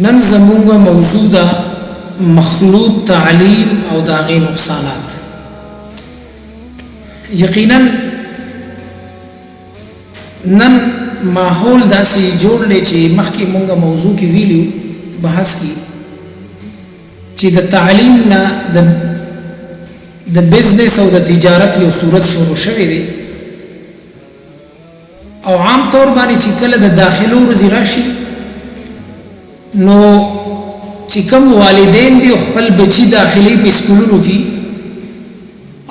نن زموږ موضوع ده مخلوط تعلیم او داغي نقصانات. یقینا نن ماحول داسې جوړ لې چې مخکې مونږه موضوع کې ویلو بحث کی چې د تعلیم نه د بزنس او د تجارت یو صورت شروع شوه دی او عام طور باندې چې کله د داخلو ورځ راشي نو چې کوم والدین دی خپل بچی داخلي په سکولونو کې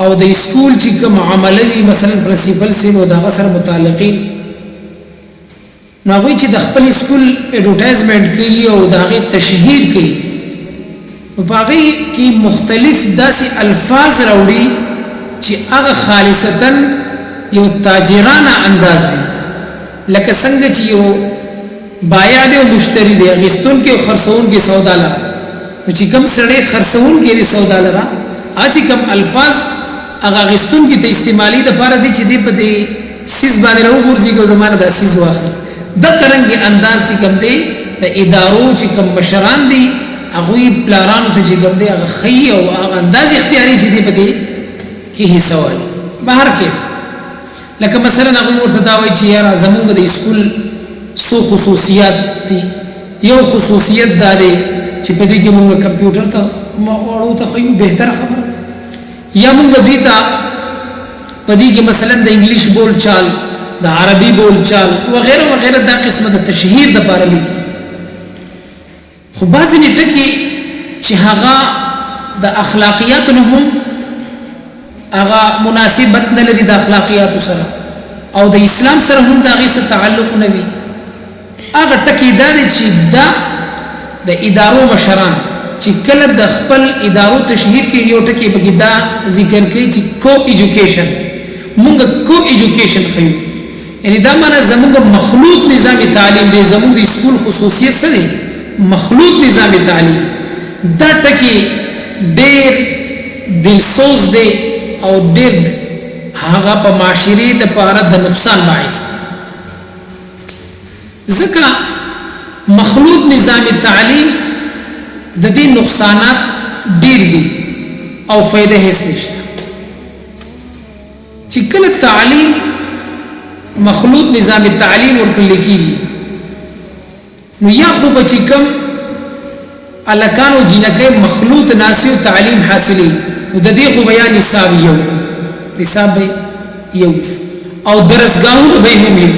او د سکول چې کوم عملوي مثلا پرنسپل سي نو دا سره متعلقين نو وی چې د خپل سکول اډورټایزمنت کوي او داغه تشهیر کوي په باغی کې مختلف داسې الفاظ راوړي چې هغه خالصتا یو تاجرانه انداز وي لکه څنګه چې یو بایع دی او مشتری دی غستون کې خرڅون کې سودا لرا چې کوم سړی خرڅون کې سودا لرا اځ کوم الفاظ هغه غستون کې ته استعمالي د پاره دي چې دی په دې سیس باندې راو ورځي کو زمانه د سیس واخلي د قرنګي انداز چې کوم دی د ادارو چې کوم مشران دي هغه پلانانو ته چې کوم دی هغه خي او هغه انداز اختیاري چې دی په دې کې حصہ وایي بهر کیف لکه مثلا هغه ورته دا وایي چې یاره زمونږ د سکول سو خصوصیات دي یو خصوصیت دا دی چې په دې کې موږ کمپیوټر ته وړو ته خو بهتر خبره یا موږ دې ته په دې کې مثلا د انګلیش بول چال د عربي بول چال وغیرہ وغیرہ دا قسمه د تشهیر د لپاره لیکي خو بعضې ټکي چې هغه د اخلاقیات نه هم هغه مناسبت نه لري د اخلاقیات سره او د اسلام سره هم دا غي سره تعلق نه وي هغه ټکی دا دي چې دا د ادارو مشران چې کله د خپل ادارو تشهیر کې یو ټکی بګی دا ذکر کوي چې کو ایجوکیشن مونږ کو ایجوکیشن خو یعنی دا معنا زموږ مخلوط نظام تعلیم دی زموږ د سکول خصوصیت څه دی مخلوط نظام تعلیم دا ټکی ډېر دلسوز دی او ډېر هغه په معاشري د پاره د نقصان باعث ځکه مخلوط نظام تعلیم د دې نقصانات ډېر دي او فائدې هیڅ نشته چې کله تعلیم مخلوط نظام تعلیم ورکړل کیږي نو یا خو به چې کوم الکانو جنکه مخلوط ناسیو تعلیم حاصلې نو د دې خو بیان حساب یو او درسګاهونه به هم یو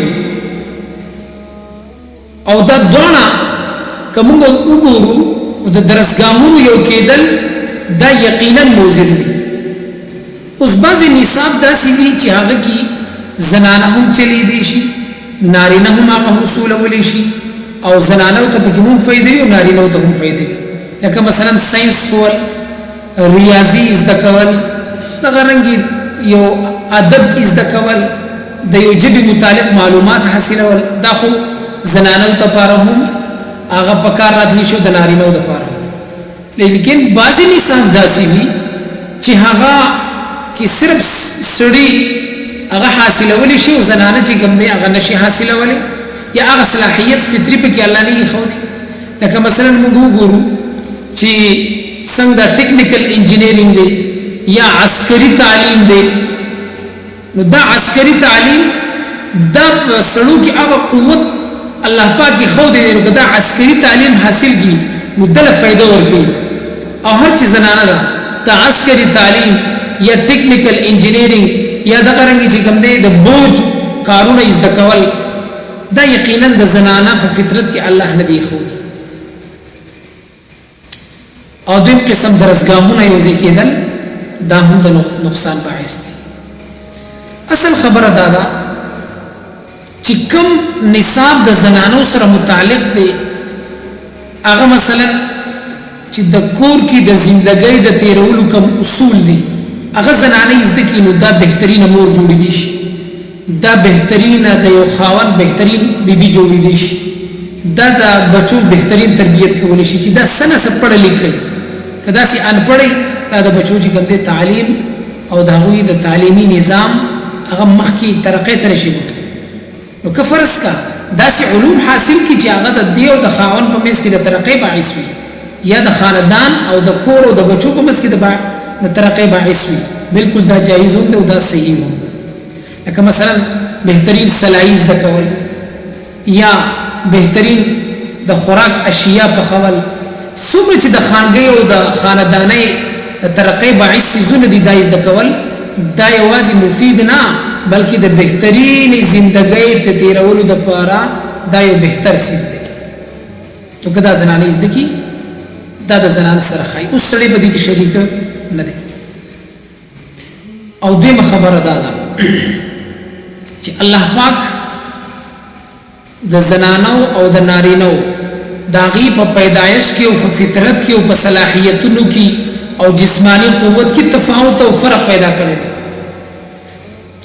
او دا دونه کوم وګورو د درسګاهونو یو کېدل دا یقینا موزر دی اوس بعضی نصاب داسې دي چې هغه کې زنانه هم چلی دي شي نارینه هم هغه حصول ولې شي او زنانه ته به هم فائدې او نارینه ته هم فائدې لکه مثلا ساينس کول ریاضي زده کول دغه رنګي یو ادب زده کول د یو جبي متعلق معلومات حاصلول دا خو زنانه ته پاره هم هغه پکار راتلی شو د نارینه ته پاره لیکن بعضی نصاب داسې وي چې هغه کې صرف سړي هغه حاصلول شي او زنانه چې کوم دی هغه نشي حاصلول یا هغه صلاحيت فطري په کې الله نه خو لکه مثلا موږ وګورو چې څنګه ټیکنیکل انجینیرینګ دی یا عسکري تعلیم دی نو دا عسکري تعلیم دا سړو کې هغه قوت الله پاک خو دې نو دا عسکري تعلیم حاصل کی نو دل فائدہ ورکي او هر چیز زنانه دا ته عسکري تعلیم یا ټیکنیکل انجینیرینګ یا د قرنګي چې کوم دی د بوج کارونه زده کول دا یقینا د زنانه په فطرت کې الله نه دی خو او دیم قسم درسګاهونه یو ځکېدل دا هم د نقصان باعث دی اصل خبره دا ده چې کوم نصاب د زنانو سره متعلق دی هغه مثلا چې د کور کې د ژوندۍ د تیرولو کوم اصول دي هغه زنانه زده کې نو دا بهترین مور جوړې دي دا بهترین د یو خاون بهترین بیبي جوړې دي دا د بچو بهترین تربيت کولې شي چې دا سنه سپړه لیکي کدا سي ان پړې دا د بچو چې کوم تعلیم او د هغوی د تعلیمي نظام هغه مخکې ترقې تر شي نو که فرض کا داسې علوم حاصل کی چې هغه د دیو د خاون په مېس کې د ترقې باعث وي یا د خاندان او د کور او د بچو په مېس کې د ترقې باعث وي بالکل دا جایز هم او دا صحیح هم لکه مثلا بهترین سلایز د کول یا بهترین د خوراک اشیاء په خول څومره چې د خانګي او د خاندانۍ د ترقې باعث زونه دي دایز د کول دا یوازې مفید نه بلکې د بهترین ژوندۍ ته تیرولو د پاره دا یو بهتر سیز دی نو کدا زنانه زده کی دا د زنانه سره خای اوس سړی به دي کې شریک نه دی او دې خبره ده چې الله پاک د زنانو او د نارینو داغي په پیدایش کې او په فطرت کې او په صلاحیتونو کې او جسمانی قوت کې تفاوت او فرق پیدا کړی دی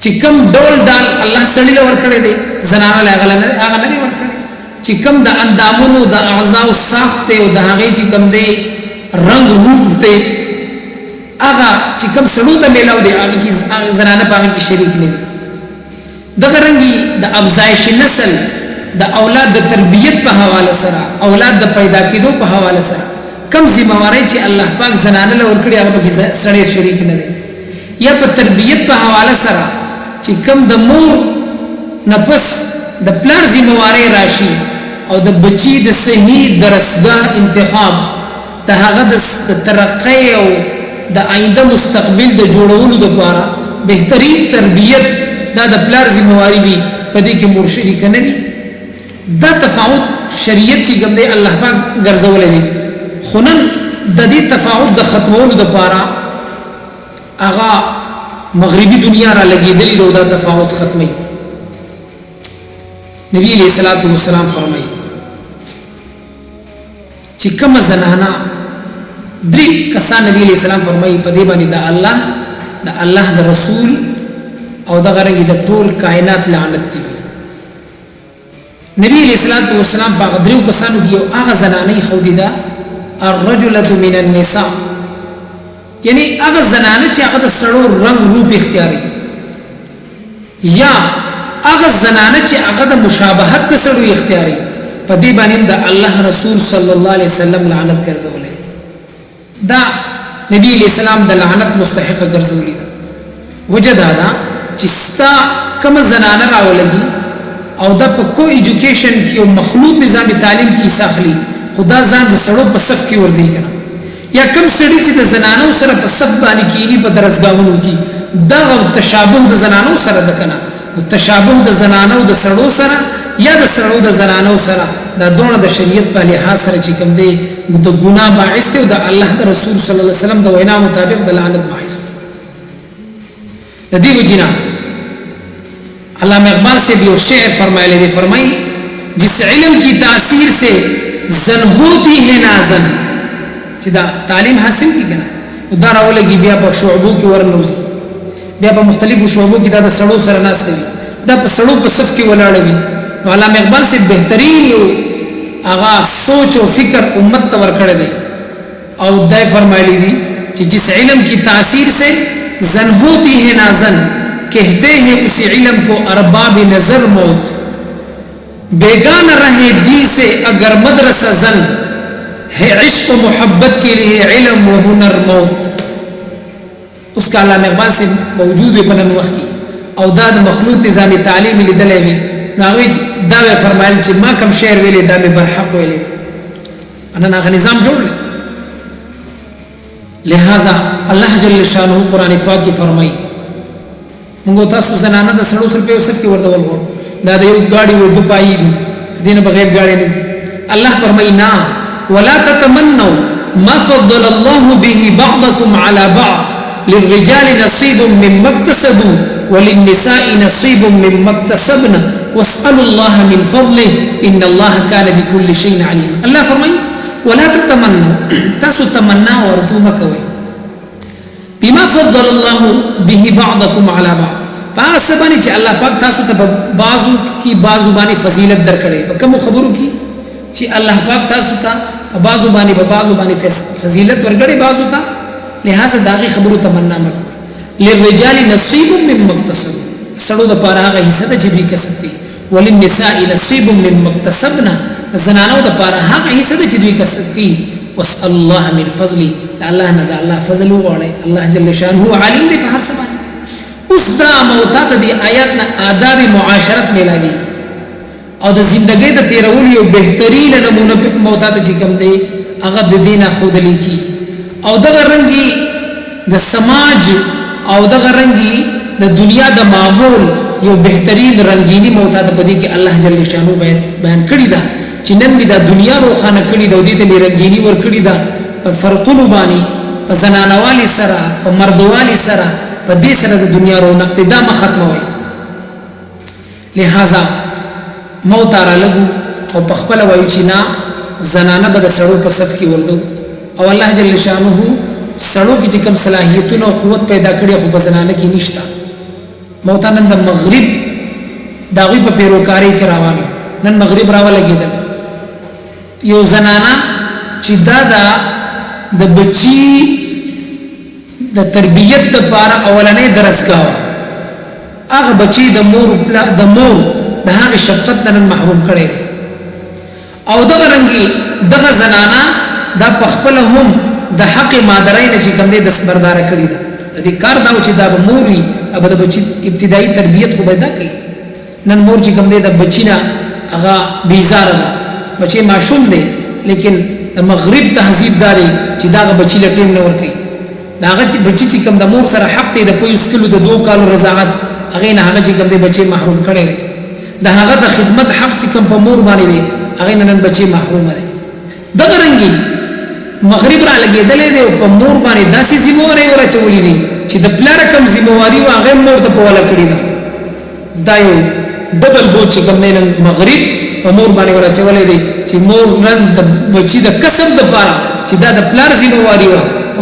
چې کم ډول ډال الله سړی له ور کړی دی زنانه له هغه نه ور کړی چې کم د اندامونو د اعضاء ساخت او د هغه چې کم دی رنگ روپ دی هغه چې کم سړو ته ملاو دی هغه کې زنانه په هغه کې شریک نه وي دغه رنګي د افزایش نسل د اولاد د تربیت په حواله سره اولاد د پیدا کېدو په حواله سره کم ذمہواری چې الله پاک زنانه له ور کړی هغه په سړی شریک نه دی یا په تربیت په حواله سره چې کم د مور نفس د پلار ذمہواری راشي او د بچی د صحیح درسګاه انتخاب د هغه د ترقی او د آینده مستقبل د جوړولو لپاره بهترین تربیت دا د پلار ذمہواری وي په دې کې مور شریک نه وي دا تفاوت شریعت چې کوم دی الله پاک ګرځولې دي خنن د دې تفاوت د ختمولو لپاره هغه مغربي دنیا را لګېدلې دا تفاوت ختمي نبی علیہ الصلوۃ والسلام فرمایي چې کوم زنانا درې کسان نبی علیہ السلام فرمایي په دې باندې د الله د رسول او د غرنګ د ټول کائنات لعنت دي نبی علیہ الصلوۃ والسلام په غدرو کسانو کې هغه زنانې خو دي دا الرجلة من النساء یعنی هغه زنانه چې هغه د سړو رنگ روپ اختیاري یا هغه زنانه چې هغه د مشابهت د سړو اختیاري په دې باندې د الله رسول صلی الله علیه وسلم لعنت ګرځولې دا نبی علیہ السلام د لعنت مستحق ګرځولې وجدا دا چې ستا کوم زنانه راولګي او د په کو ایجوکیشن کې او مخلوط نظام تعلیم کې ساخلی خدا ځان د سړو په صف کې ور دی کنه یا کم سړی چې د زنانو سره په صف باندې کېنی په درسګاونو کې دا تشابه د زنانو سره د کنه تشابه د زنانو د سړو سره یا د سړو د زنانو سره دا دونه د شریعت په لحاظ سره چې کوم دی د ګناه باعث او د الله د رسول صلی الله علیه وسلم د وینا مطابق د لعنت باعث د دې وجینا علامہ اقبال سے بھی شعر فرمائے لے فرمائی جس علم کی تاثیر سے زن ہوتی ہے نازن چې دا تعلیم حاصل کی کنه دا راولګي بیا په شعبو کې ورنوزي بیا په مختلفو شعبو کې دا د سړو سره ناشته وي دا په سړو په صف کې ولاړ وي علامہ اقبال سے بهترین یو هغه سوچ او فکر امت ته ورکړی دی او دای فرمایلی دي چې جس علم کی تاثیر سے زن ہوتی ہے نازن کہتے ہیں اسی علم کو ارباب نظر موت بیگانہ رہے دی سے اگر مدرسہ زن ہے عشق و محبت کے لیے علم و ہنر موت اس کا علامہ اقبال سے موجود ہے پنن وقت او دا د مخلوط نظام تعلیم لیدلې وي ناوی دا فرمایل چې ما کوم شعر ویلې دا به برحق ویلې انا هغه نظام جوړ لہذا الله جل شانه قران پاک کې فرمایي موږ تاسو زنانه د سړو سره په وسف کې ورته ولغو دا د یو گاډي ورته پای دي دینه بغیر گاډي نه الله فرمایي نا ولا تتمنوا ما فضل الله به بعضكم على بعض للرجال نصيب مما اكتسبوا وللنساء نصيب مما اكتسبن واسألوا الله من فضله ان الله كان بكل شيء عليم الله فرمایي ولا تتمنوا تاسو تمنا ورزو مکوئ بما فضل الله به بعضكم على بعض پاس باندې چې الله پاک تاسو ته بعضو کی بعضو باندې فضیلت درکړي په کوم خبرو کې چې الله پاک تاسو ته بعضو باندې فضیلت ورکړي بعضو ته لہذا داغي خبرو تمنا مکو للرجال نصيب مما اكتسبوا سړو د پاره هغه حصہ د جبري کسب کوي وللنساء نصيب مما اكتسبنا زنانو د پاره هغه حصہ چې دوی کسب کړي واسال الله من فضله الله نه د الله فضل وغواړي الله جل شانه عالم دی په هر څه باندې اوس دا موتات دی آیات نه آداب معاشرت ملاوي او د ژوندۍ د تیرول یو بهترین نمونه موتات چې کوم دی هغه د دینه خود لیکي او دغه رنګي د سماج او دغه رنګي د دنیا د ماحول یو بهترین رنگینی موتات په دې کې الله جل شانه بیان کړی دا چې نن د دنیا روخانه کړی دا دې ته رنگینی ور کړی دا په فرقونو باندې په زنانوالي سره په مردوالي سره په دې سره د دنیا رونق دا ما ختموي لہذا موت را لګو او په خپل وایو چې نا زنانه به د سړو په صف کې وردو او الله جل شانه سړو کې کوم صلاحیتونه او قوت پیدا کړی خو په زنانه کې نشته موتانن د مغرب داوی په پیروکاری کې روانو نن مغرب راولګیدل یو زنانه چې دا د بچی د تربیت لپاره اولنې درسګاو هغه بچی د مور د هغه شفقت نن محروم کړي او دغه رنګي دغه زنانه د پخپل هم د حق مادرین چې کوم دې د صبردار کړي دا د دې کار دا چې دا موري ابد بچی ابتدایي تربیت خو پیدا کړي نن مور چې کوم دې د بچینا هغه بیزار ده بچی معشوم دی لیکن د مغرب تهذیب داري چې دا بچی له ټیم نه ور کوي داغه چې بچی چې کوم د مور سره حق دی د پوي سکلو د 2 کالو رضاعت هغه نه هغه چې کوم د بچی محروم کړي دا هغه د خدمت حق چې کوم په مور باندې دی هغه نن بچی محروم دی دغه رنګي مغرب را لګیدلې دی په مور باندې داسې ذمہواری ورچولې دي چې د پلار کم ذمہواری هغه مور ته په ولا کړی دا یو ډبل بوج چې کوم نن مغرب په مور باندې ورچولې دي چې مور نن د بچی د کسب د پاره چې دا د پلار ذمہواری و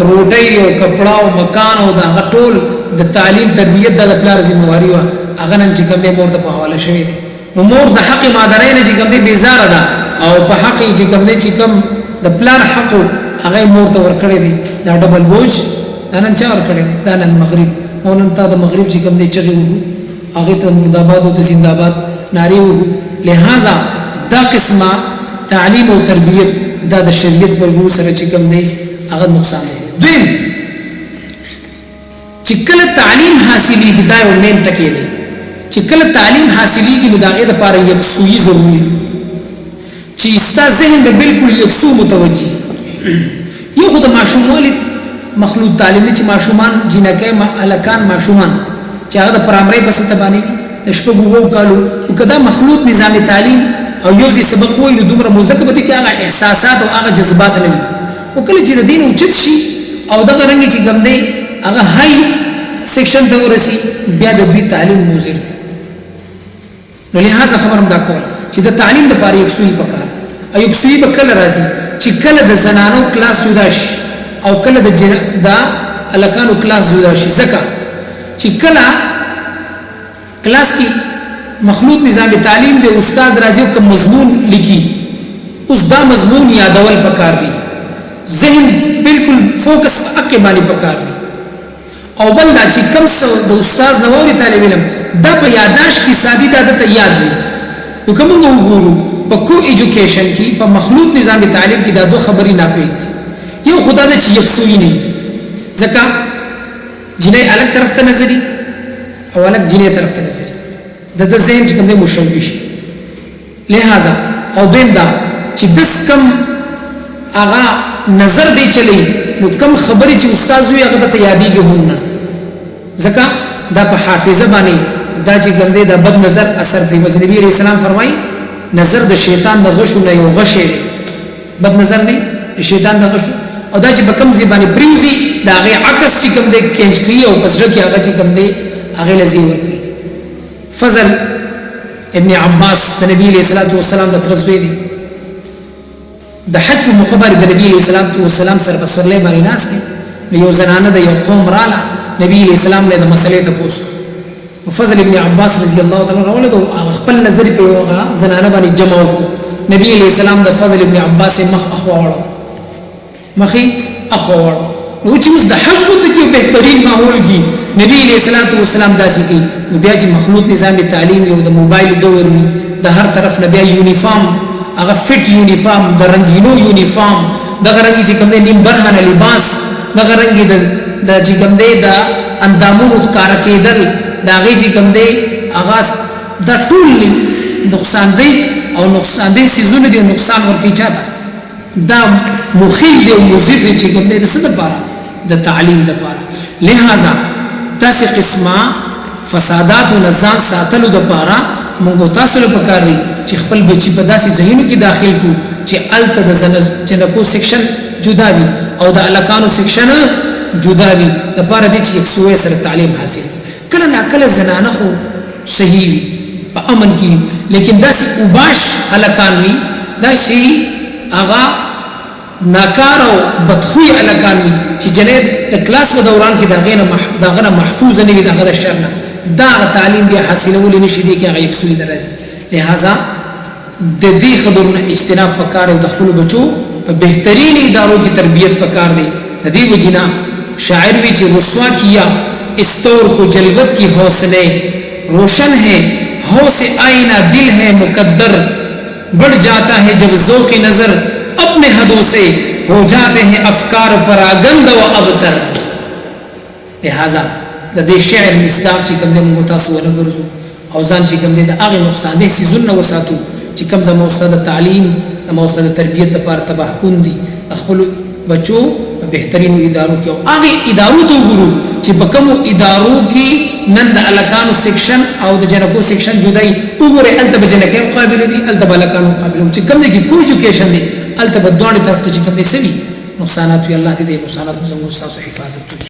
روټي او کپڑا او مکان او دا غټول د تعلیم تربیت د پلار ذمہواری و هغه نن چې کوم مور ته په حواله شوی دي نو مور د حق مادرین چې کوم بیزار ده او په حق چې کوم چې کوم د پلار حق هغه مور ته ورکړی دي دا ډبل بوج نن چا ورکړی دا نن مغرب او نن تا د مغرب چې کوم دی چغي وو هغه ته مرداباد او زنده‌باد ناری وو لہذا دا قسمه تعلیم او تربیت دا د شریعت ورغو سره چې کوم دی هغه نقصان دی دویم چې کله تعلیم حاصلې بدايه او مين ټکی دی چې کله تعلیم حاصلې کې مداغه لپاره یکسوئی ضروري چې ستا ذهن به بالکل یکسو متوجي یو خود معشوموالي مخلوط تعلیم چې معشومان جنکه الکان معشومان چې هغه د پرامرۍ په سطح باندې د شپږو وو کالو کدا مخلوط نظام تعلیم او یو ځي سبق وایي د دومره موزه به دي هغه احساسات او هغه جذبات نه وي او کله چې د دین اوچت شي او دغه رنګ چې ګم دی هغه هاي سیکشن ته ورسي بیا د دوی تعلیم موزر دی نو لہذا خبرم دا کول چې د تعلیم لپاره یو سوی پکار او یو سوی به کله راځي چې کله د زنانو کلاس جدا شي او کله د الکانو کلاس جدا شي ځکه چې کله کلاس کې مخلوط نظام تعلیم د استاد راځي کوم مضمون لیکي اوس دا مضمون یادول پکار دی ذهن بالکل فوکس پکې باندې پکار دی او بل دا چې کم څو د استاد نووري طالب علم دا په یاداش کې سادي عادت یاد وي نو کوم وګورو په کو ایجوکیشن کې په مخلوط نظام تعلیم کې دا دوه خبرې نه پېد یو خدا دې چې یکسوئی نه ځکه جنې الګ طرف ته نظری او الګ جنې طرف ته نظری د ذهن چې کوم مشوش لہذا او دین دا چې دس کم اغا نظر دی چلی نو کم خبرې چې استاد وي هغه ته یادېږي هم نه ځکه دا په حافظه باندې دا چې ګنده دا بد نظر اثر کوي نبی عليه السلام فرمایي نظر د شیطان د غشو نه یو غشه بد نظر دی شیطان د غشو او دا چې بکم زی باندې پریوزي دا غي عکس چې کوم دی کینچ کوي او پسره کې هغه چې کوم دی هغه لذي ورکړي فضل ابن عباس د نبی عليه السلام د ترزوی دی د حج مخبر د نبی عليه السلام سره په سورلې باندې ناس دي یو زنانه د یو قوم رااله نبی عليه السلام له مسلې ته پوښتنه فضل ابن عباس رضی الله تعالی عنہ له خپل نظر په یو زنانه باندې جمع وکړو نبی عليه السلام د فضل ابن عباس مخ اخواړو مخي اخواړو نو چې اوس د حج غوته کې بهترین ماحول کې نبی علیہ الصلوۃ والسلام داسې کوي نو بیا چې مخلوط نظام تعلیم یو د موبایل دور وي د هر طرف نه بیا یونیفارم هغه فټ یونیفارم د رنگینو یونیفارم د رنگي چې کوم نیم برهنه لباس د رنگي د چې کوم دی د اندامونو ښکار کېدل دا غي چې کوم دی اغاز د ټول نقصان دی او نقصان دی سيزونه دی نقصان ورکی چاته دا مخیل دی او مزید دی چې کوم دی د څه لپاره د تعلیم لپاره لہذا تاسو قسمه فسادات او نزان ساتلو لپاره موږ تاسو له پکار دی چې خپل بچی په داسې ذهنو کې داخل کو چې الته د جنکو سیکشن جدا وي او د الکانو سیکشن جدا وي د پاره دي چې یو سره تعلیم حاصل کله نه کله زنانه خو صحیح وي په امن کې لیکن داسې وباش الکان وي داسې اغا ناکار او بدخوی الکان وي چې جنې د کلاس په دوران کې داغه محفوظ نه وي داغه شر نه دا تعلیم دی حاصلول نشي دي کې هغه یکسوي درځي لہذا د دې خبرونو اجتناب پکار او د خپل بچو په بهترین ادارو کې تربیت پکار دی د دې وجینا شاعر وی چې رسوا کیا استور کو جلوت کی حوصلے روشن ہے ہوش آئینہ دل ہے مقدر بڑھ جاتا ہے جب ذوق نظر اپنے حدوں سے ہو جاتے ہیں افکار پراگند و ابتر لہذا د دې شعر مصداق چې کوم د موږ تاسو ولګرځو او ځان چې کوم د هغه نقصان دي سيزونه وساتو چې کوم زموږ استاد تعلیم زموږ استاد تربیت لپاره تباہ کون دي خپل بچو په بهترینو ادارو کې او هغه ادارو ته وګورو چې په کوم ادارو کې نن د الکانو سیکشن او د جنکو سیکشن جدای وګوره الته به جنکو مقابل دي الته به الکانو مقابل چې کوم کې کو ایجوکیشن دي الته به دوه طرف ته چې کوم دي سوي نقصانات وي الله دې نقصانات زموږ تاسو حفاظت